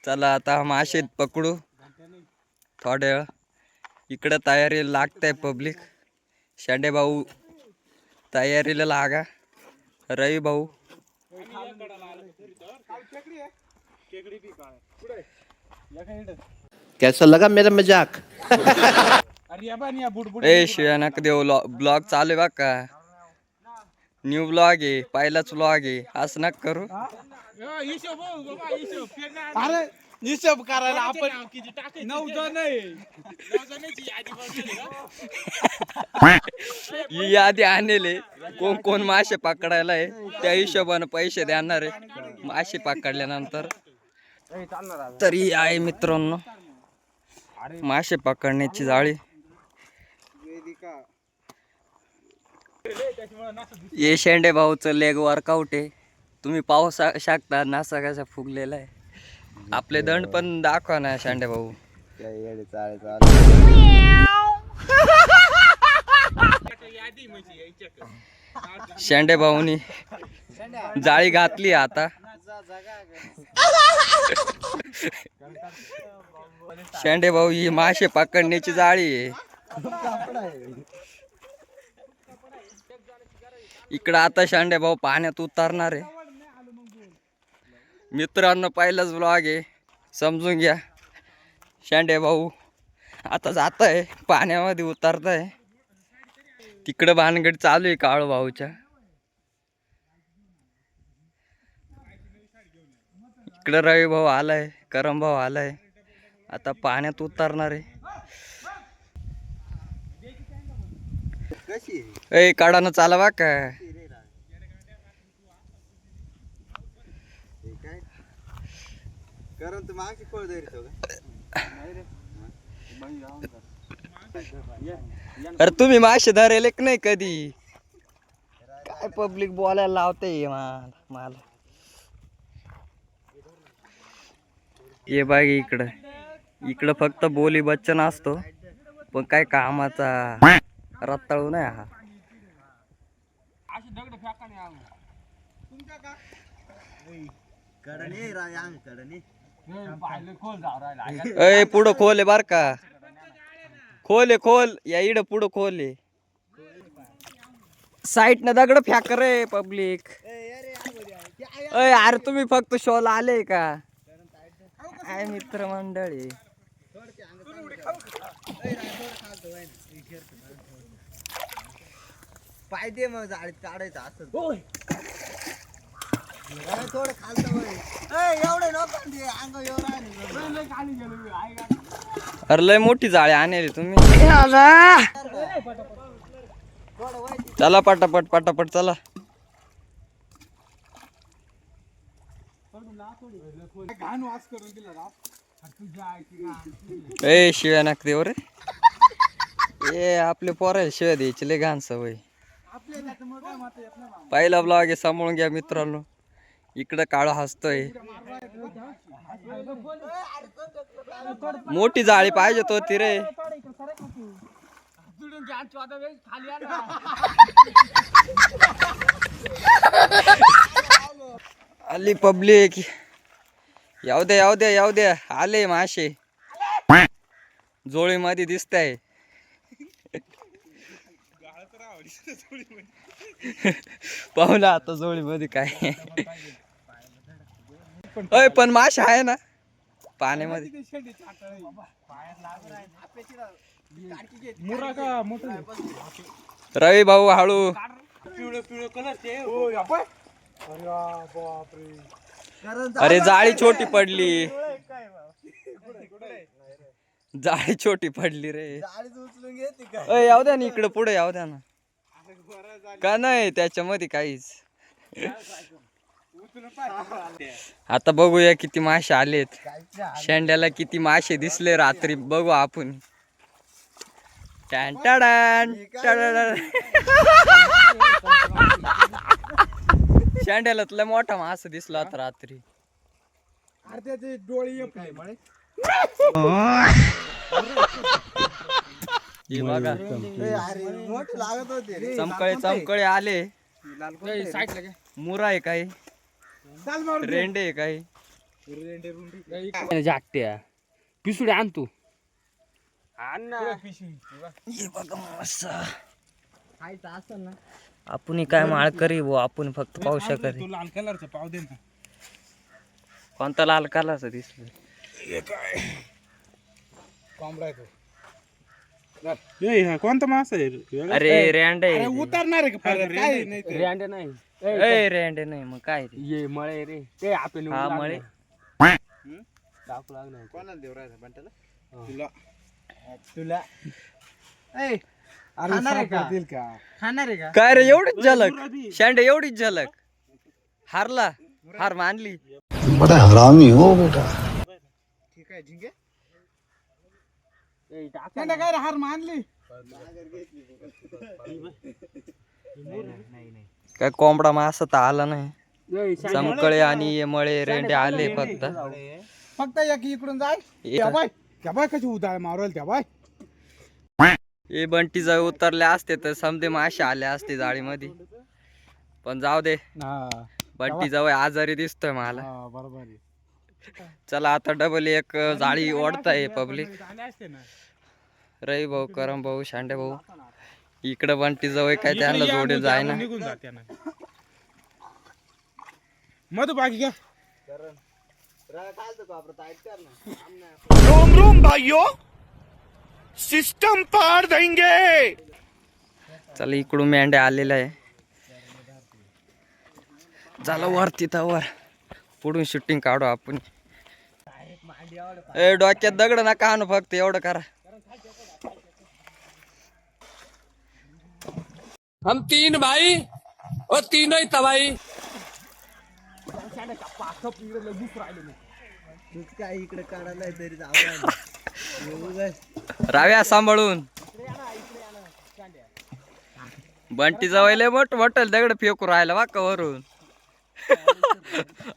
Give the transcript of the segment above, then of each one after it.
चला आता मासे पकडू थोड्या वेळ. इकडे तयारी लागताय पब्लिक. शेंडे भाऊ तयारीला लागा. रवी भाऊ कैसा लगा मेरा मजाक? ए शिवानक देव ब्लॉग चालू आहे का? न्यू ब्लॉग आहे, पहिलाच ब्लॉग आहे. असं नका करू. अरे हिशोब करायला आपण किती टाकायचं 9 जण आहे. ही यादी आणले कोण कोण मासे पकडायला आहे त्या हिशोबाने पैसे देणार आहे मासे पकडल्यानंतर. तरी आहे मित्रांनो मासे पकडण्याची जाळी. ये शेंडे भाऊचं लेग वर्कआउट आहे. तुम्ही पाहू शकता नासा कसा फुगलेला आहे. आपले दंड पण दाखवा ना शेंडे भाऊ. शेंडे भाऊनी जाळी घातली आता. शेंडे भाऊ ही मासे पकडण्याची जाळी आहे. इकडं आता शेंडे भाऊ पाण्यात उतरणार आहे. मित्रांनो पहिलाच ब्लॉग आहे समजून घ्या. शेंडे भाऊ आता जात आहे पाण्यामध्ये उतरत आहे. तिकडं भानगड चालू आहे काळू भाऊच्या. इकडं रवी भाऊ आलाय, करम भाऊ आलाय. आता पाण्यात उतरणार आहे. ए काढानं चाला बा का. अरे तुम्ही मासे धरेल एक नाही कधी. काय पब्लिक बोलायला लावते मला. ये बाग इकडं इकडं फक्त बोली बच्चन असतो पण काय कामाचा रत्ताळू नाही हा. ए पुढं खोल आहे बर का. खोल आहे खोल. या इड पुढं खोल आहे. साईड न दगड फेक रे पब्लिक. अरे तुम्ही फक्त शोला आले का काय मित्र मंडळी. पाहिजे मग जाळीत काढायचं असं थोडं खालतं एवढे लोक अंग अरे लय मोठी जाळी आणली तुम्ही. चला पटापट पटापट चला. ए शिव्या नका देऊ रे. ए आपले पोराला शिव्या द्यायची लय घाण सवय. पहिला ब्लॉग आहे सांभाळून घ्या मित्रांनो. इकडं काळो हसतोय. मोठी जाळी पाहिजे तो ती रे. आली पब्लिक. येऊ दे येऊ दे येऊ दे. आले मासे जोळी मध्ये दिसताय. पाहुला आता जोळी मध्ये काय. अय पण मासे आहे ना पाण्यामध्ये. रवी भाऊ हळू. अरे जाळी छोटी पडली. जाळी छोटी पडली रे. याव द्या ना इकडं पुढे याव द्या ना. का नाही त्याच्यामध्ये काहीच. आता बघूया किती मासे आलेत. शेंड्याला किती मासे दिसले रात्री बघू आपण. शेंड्याला तुला मोठा मासा दिसला आता रात्री. चमकळे चमकळे आले. मुरा आहे काही रेंडे आहे काही जागत्या पिसुडे आण तू हे बघा मासा आपण काय माळकरी वो आपण फक्त पाहू शकत तू लाल कलरचा पाव दे ना. कोणता लाल कलरचा दिसलं कोंबडा आहे तो. हा कोणता मासा आहे? अरे रेंडे अरे उतरणार आहे का परत? काय नाही ते. रेंडे नाही ए रेंडे नाही मग काय ते ये मळे रे ते आपण हा मळे टाकू लागले कोणाला देऊ राहिला बंटाला? तुला अरे सापडतील का? खाणार आहे का काय रे एवढीच झलक शेंडे एवढीच झलक हारला हार मानली बड़ा हरामी हो बेटा. ठीक आहे झिंगे. त्यांना काय रे हार मानली? काय कोंबडा मासा तर आला नाही चमकळे आणि मळे रेंडे आले फक्त फक्त एक इकडून जाय. त्या बाय त्या बाय कशी उदाळ मारल त्या बाय. हे बंटी जाऊ उतरले असते तर समजे मासे आले असते जाळीमध्ये पण जाऊ दे बंटी जाऊ आजारी दिसतोय मला बरोबर आहे. चला आता डबल एक जाळी ओढताय पब्लिक रवी भाऊ करम भाऊ शांडे भाऊ इकडे बंटी जवळ काय त्यांना जोडे जाय ना निघून जाते ना. मधु बाकी घ्या. रोम रोम भाइयों, सिस्टम पार देंगे. चला इकडून मेंढ्या आलेल्या आहे झालं वर तिथं वर पुढून शूटिंग काढू आपण ए डोक्यात दगड नका आणू फक्त एवढं करा हम तीन भाई और तीनों ही तबाही काय इकडे काढायला तरी जावं राव्या सांभाळून बंटी जवळ मोठ मोठल दगड फेकू राहिला वाका वरून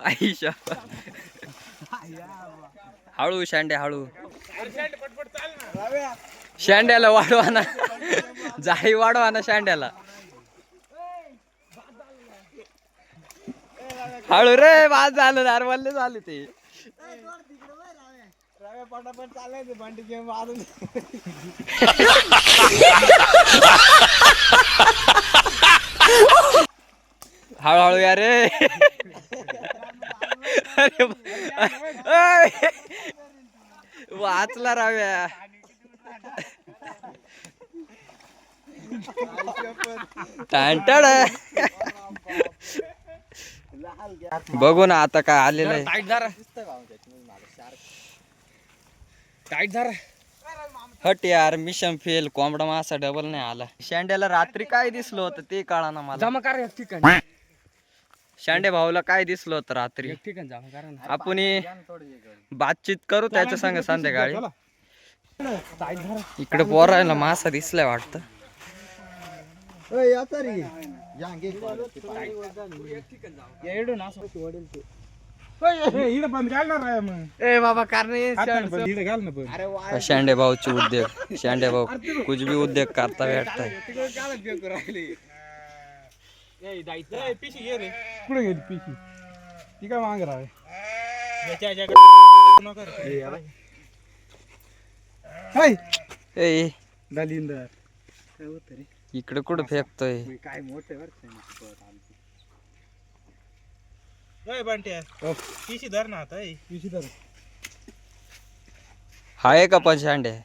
आईशा हळू शांडे हळू शांड्याला वाढवा ना जाळी वाढवा ना शांड्याला हळू रे बाद झालं नारवल्ले झाले ते पटापट चालायचे बंटी गेम वाजून. हळूहळू या रे वाचला राव्या बघू ना आता काय आलेलं आहे टाईट धरा हट यार मिशन फेल कोंबडा मासा डबल नाही आला शांड्याला रात्री काय दिसलं होतं ते कळा ना मला जमा करा एक ठिकाणी शांडे भाऊला काय दिसलं होतं रात्री एक ठिकाणी जमा करा ना आपण बातचीत करू त्याच्या संग संध्याकाळी टाईट धरा इकडे पोरायला मासा दिसलाय वाटतं इकडे बंद घालणार आहे मग. ए बाबा कारणे इकडे घाल ना पण. शांडे भाऊचे उद्योग शांडे भाऊ कुछ भी उद्योग करता भेटताय पिशी घे रे. कुठे गेली पिशी? ती काय माग राहा. ए दलिंदर इकडे कुठं फेकतोय काय मोठे बंट्या पिशी धर ना आता. पिशी धर. हाय का पण शांडे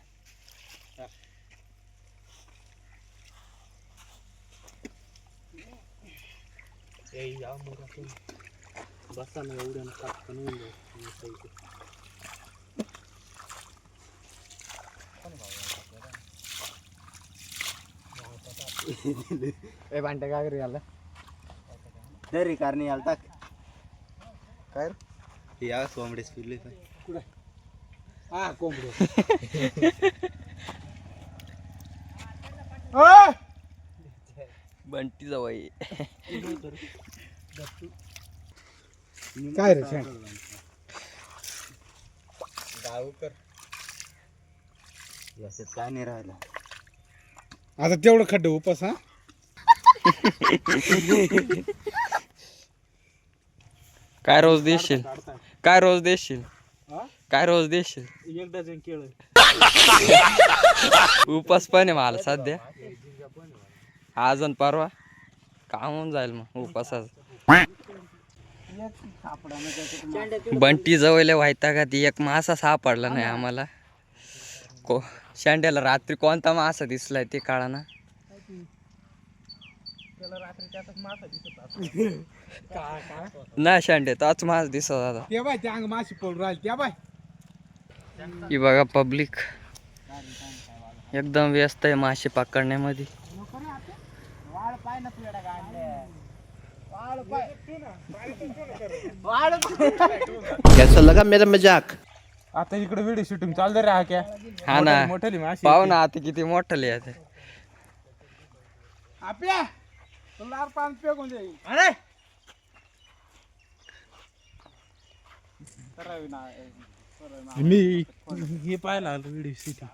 बसा ना एवढ्या ए बांटे काय करू याला दरी कारणे याला टाक काय या कोंबडे स्पिरले कुठे? हा कोंबडे. बंटी जवळ काय रे शेण? गावकर याच्यात काय नाही राहिलं आता तेवढं खड्डे उपास. हा काय रोज देशील? काय रोज देशील? काय रोज देशील? एक डझन केळं. उपास पण आहे मला सध्या. आज आणि परवा काम होऊन जाईल मग उपासाच. बंटी जवळ व्हायता का ती एक मासा सापडला नाही आम्हाला. शेंड्याला रात्री कोणता मासा दिसलाय ते कळा ना. ना शेंडे तोच मास दिसत आता. ते बाय त्या अंग माशी पडून राहील त्या बाय. ही बघा पब्लिक एकदम व्यस्त आहे मासे पकडण्यामध्ये. कैसा लगा मेरा मजाक? आता इकडे व्हिडिओ शूटिंग चालू रे. क्या हा ना मोठली माशी पाहू ना आता किती मोठं आहे. आपल्या तुला पान पेकून जाईल. अरे मी हे पाहिला व्हिडिओ शूटिंग.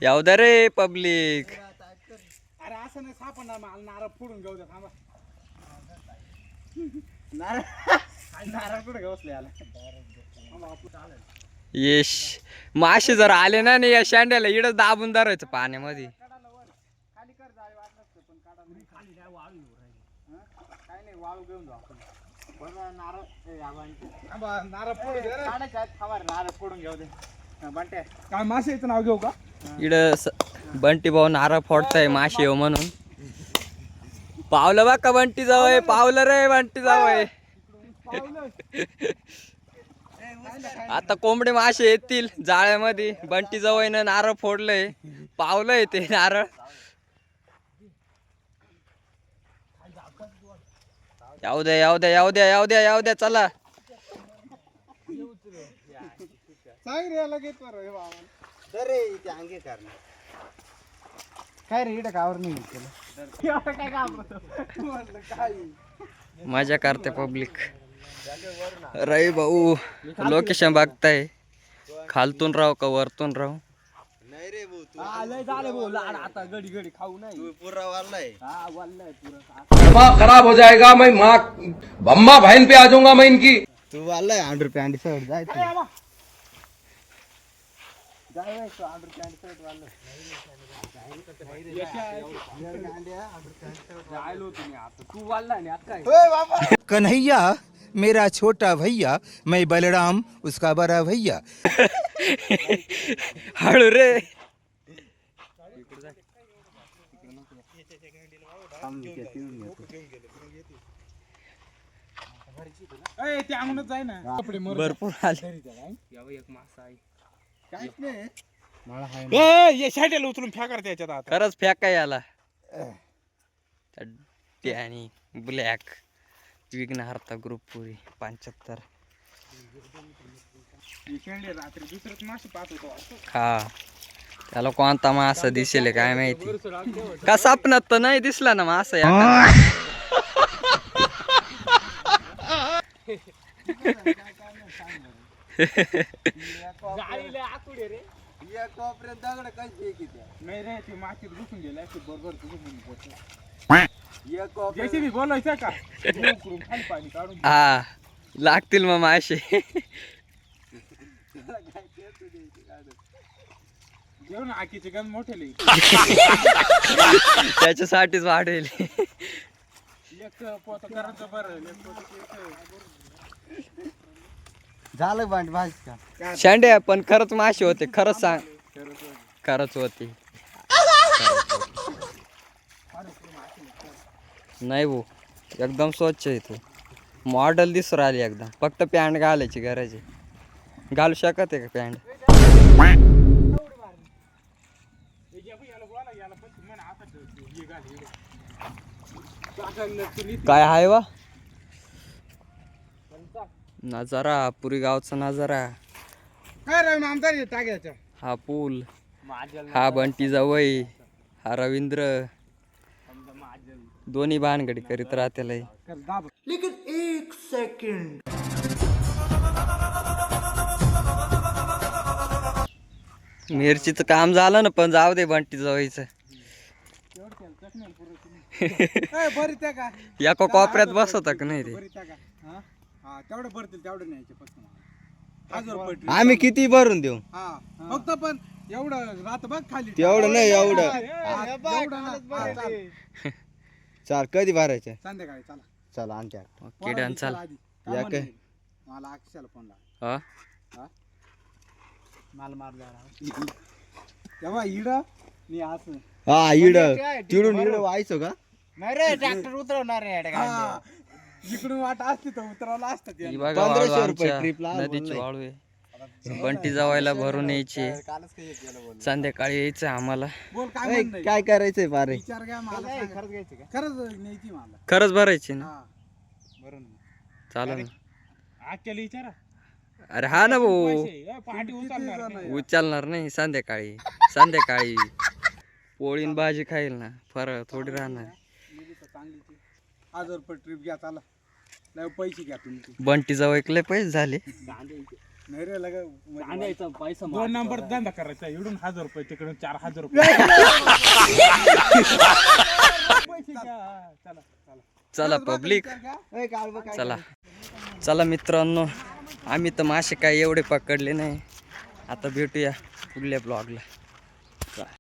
याव दे रे पब्लिक. अरे असं नाही सापडणार मला. नारळ फोडून घेऊ दे. थांबा. नारळ कुठे घेऊसले आला. येश मासे जर आले ना या शेंड्याला इडच दाबून धरायचं पाण्यामध्ये. वाळू घेऊन जाऊ आपण. नारळ फोडून दे रे. नारळ फोडून घेऊ दे. बंट्या काय माशाचं नाव घेऊ का? इड बंटी भाऊ नारळ फोडताय मासे येऊ म्हणून. पावलं बा का बंटी जावय. पावलं रे बंटी जावय. आता कोंबडे मासे येतील जाळ्यामध्ये. बंटी जावयनं नारळ फोडलंय. पावलंय ते नारळ. याऊ द्या याऊ द्या याऊ द्या याऊ द्या याऊ द्या चला. सांग रे लगेच बरं हे बाबा. दरे इथे अंगे करणार. काय रे इकडे कावर नाही केलं. काय घाबरतो काय. मजा करते पब्लिक. रवी भाऊ लोकेशन बघताय. खालतून राहू का वरतून राहू. नाही रे भाऊ तू लय झाले भाऊ. लाड आता घडी घडी खाऊ नाही. तू पुरा वाढलाय. हा वाल्लाय पुरा. दिमाग खराब हो जाएगा मैं माँ बम्मा बहन पे आ जाऊंगा मैं इनकी. तू वाढलाय 100 रुपये अंडी सर जाय तू. जाय बाई तू 100 रुपये शर्ट वाल्लं. जायलो तुम्ही आता. तू वाल्ला नाही आता काय. कन्हैया मेरा छोटा भैया, मैं बलराम उसका बड़ा भैया. हळू रे. ए ते अंगणच जाय ना. कपडे मर. भरपूर आले. काहीच नाही. ए ये शाटेला उचलून फेकार त्याच्यात आता. खरंच फेका याला. आणि ब्लॅक विघ्नहर्ता ग्रुप पुरी 75. शेंडे रात्री दुसरंच मासे पाहत होतो. हा त्याला कोणता मासा दिसेल काय माहिती. का सपनात तर नाही दिसला ना मासा या. जाळीला आकुडे रे. या कोपऱ्यात दगड कशी किती. नाही रे ती मातीत घुसून गेला बरोबर तुझं म्हणून पोहोचलं. या कोपऱ्यात जैसे मी बोलायचं का उकरून खाली पाणी काढून. हा लागतील मग मासे. जेवण आकीचे गण मोठे लई. त्याच्यासाठीच वाढेल. एक पोत करायचं बरं. एक पोत झालं बांड भाज का. शेंड्या पण खरंच मासे होते. खरंच सांग. खरंच होते. नाही भाऊ एकदम स्वच्छ आहे तू. मॉडेल दिसून राहिली एकदम. फक्त पॅन्ट घालायची गरज आहे. घालू शकत आहे का पॅन्ट. काय आहे वा नजारा. पुरी गावचा नजारा. काय रे आमदार टाक्याच्या. हा पूल. हा बंटी जावई. हा रवींद्र. दोन्ही भानगडी करीत राहतेला. लेकिन एक सेकंड. मिरचीचं काम झालं ना पण जाऊ दे बंटी जावईचं. बरी त्या का एका कोपऱ्यात बसवता का नाही ते बरी त्या का हा हा तेवढं भरतील तेवढं न्यायचे फक्त मला 1000 रुपये trip. आम्ही किती भरून देऊ हा फक्त पण एवढं रात बघ खाली तेवढं नाही एवढं एवढं ना. चाल. चाल कधी भरायचं संध्याकाळी चला चला आणत्या ओके डन चाल आधी या काय काय? म्हणले? मला अक्षाला फोन लाव हा मला मार द्या तेव्हा इड मी असं हा इड तिडून इड व्हायचं का नाही रे ट्रॅक्टर उतरवणार रे जिकडून वाट असते तर उतरवला असतात ही बघा वाळू 1500 रुपये आमच्या trip ला नदीची बोललोय. वाळू आहे बंटी जवायला भरून यायची कालच काही केलं बोल संध्याकाळी यायचं आम्हाला बोल काय ए, म्हणणं आहे? काय करायचंय पारे विचार घ्या मला सांगा. खरंच घ्यायची का खरंच न्यायची मला खरंच भरायची ना हा बरं चालेल आजच्याला विचारा अरे हा ना भाऊ पाठी उचलणार उचलणार नाही संध्याकाळी पोळीन भाजी खाईल ना फरक थोडी राहणार चांगली 1000 रुपये ट्रिप घ्या चला लय पैसे घ्या तुम्ही बंटी जवळ ऐकले पैसे झाले नाही रे लगा 2 नंबर धंदा करायचा इकडून 1000 रुपये तिकडून 4000 रुपये पैसे घ्या चला चला चला पब्लिक चला मित्रांनो आम्ही तर मासे काही एवढे पकडले नाही आता भेटूया पुढल्या ब्लॉगला